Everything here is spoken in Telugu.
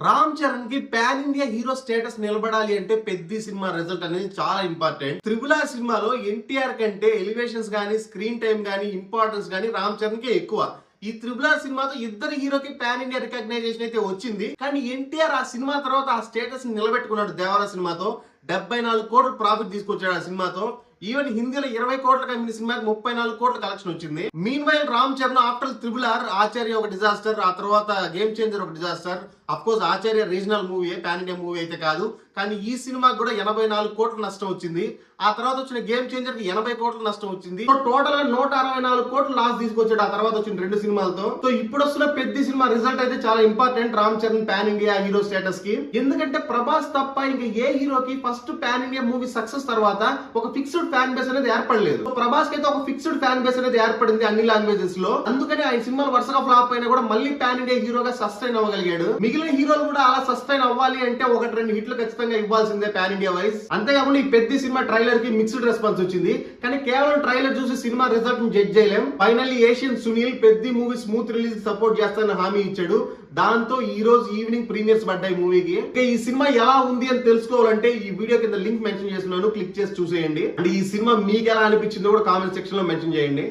రామ్ చరణ్ కి పాన్ ఇండియా హీరో స్టేటస్ నిలబడాలి అంటే పెద్ద సినిమా రిజల్ట్ అనేది చాలా ఇంపార్టెంట్. త్రిబుల్ ఆర్ సినిమాలో ఎన్టీఆర్ కంటే ఎలివేషన్స్ గానీ, స్క్రీన్ టైం గానీ, ఇంపార్టెన్స్ గానీ రామ్ చరణ్ కి ఎక్కువ. ఈ త్రిబుల్ ఆర్ సినిమాతో ఇద్దరు హీరోకి పాన్ ఇండియా రికగ్నైజేషన్ అయితే వచ్చింది. కానీ ఎన్టీఆర్ ఆ సినిమా తర్వాత ఆ స్టేటస్ నిలబెట్టుకున్నాడు. దేవర సినిమాతో 74 కోట్లు ప్రాఫిట్ తీసుకొచ్చాడు ఆ సినిమాతో. ఈవెన్ హిందీలో 20 కోట్ల అమ్మిన సినిమాకి 34 కోట్ల కలెక్షన్ వచ్చింది. Meanwhile Ram Charan after triple R Acharya ఒక డిజాస్టర్, ఆ తర్వాత గేమ్ చేంజర్ ఒక disaster. Of course Acharya regional movie, pan India movie అయితే కాదు. కానీ ఈ సినిమాకి కూడా 84 కోట్ల నష్టం వచ్చింది. ఆ తర్వాత వచ్చిన గేమ్ చేంజర్ కి 80 కోట్ల నష్టం వచ్చింది. టోటల్ గా 164 కోట్లు లాస్ తీసుకొచ్చాడు ఆ తర్వాత వచ్చిన 2 సినిమాలతో. సో ఇప్పుడు వస్తున్న పెద్ద సినిమా రిజల్ట్ అయితే చాలా important Ram Charan pan India hero status కి. ఎందుకంటే ప్రభాస్ తప్ప ఇంకా ఏ హీరోకి first pan India movie success తర్వాత ఒక ఫిక్స్డ్ ఫ్యాన్ బేస్ అనేది ఏర్పడలేదు. ప్రభాస్ కి అయితే ఒక ఫిక్స్డ్ ఫ్యాన్ బేస్ అనేది ఏర్పడింది అన్ని లాంగ్వేజెస్ లో. అందుకని ఆయన సినిమాలు వరుసగా ఫ్లాప్ అయినా కూడా మళ్ళీ పాన్ ఇండియా హీరోగా సస్టైన్ అవ్వగలిగాడు. మిగిలిన హీరోలు కూడా అలా సస్టైన్ అవ్వాలి అంటే 1-2 హిట్లు ఖచ్చితంగా ఇవ్వాల్సిందే పాన్ ఇండియా వైస్. అంతేకాకుండా ఈ పెద్ద సినిమా ట్రైలర్ కి మిక్స్డ్ రెస్పాన్స్ వచ్చింది. కానీ కేవలం ట్రైలర్ చూసి సినిమా రిజల్ట్ ని జడ్జ్ చేయలేం. ఫైనల్లీ ఏషియన్ సునీల్ పెద్ద మూవీ స్మూత్ రిలీజ్ సపోర్ట్ చేస్తానని హామీ ఇచ్చాడు. దాంతో ఈ రోజు ఈవినింగ్ ప్రీమియర్స్ పడ్డాయి మూవీకి. ఈ సినిమా ఎలా ఉంది అని తెలుసుకోవాలంటే ఈ వీడియో కింద లింక్ మెన్షన్ చేస్తున్నాను, క్లిక్ చేసి చూసేయండి. అండ్ ఈ సినిమా మీకు ఎలా అనిపించిందో కూడా కామెంట్ సెక్షన్ లో మెన్షన్ చేయండి.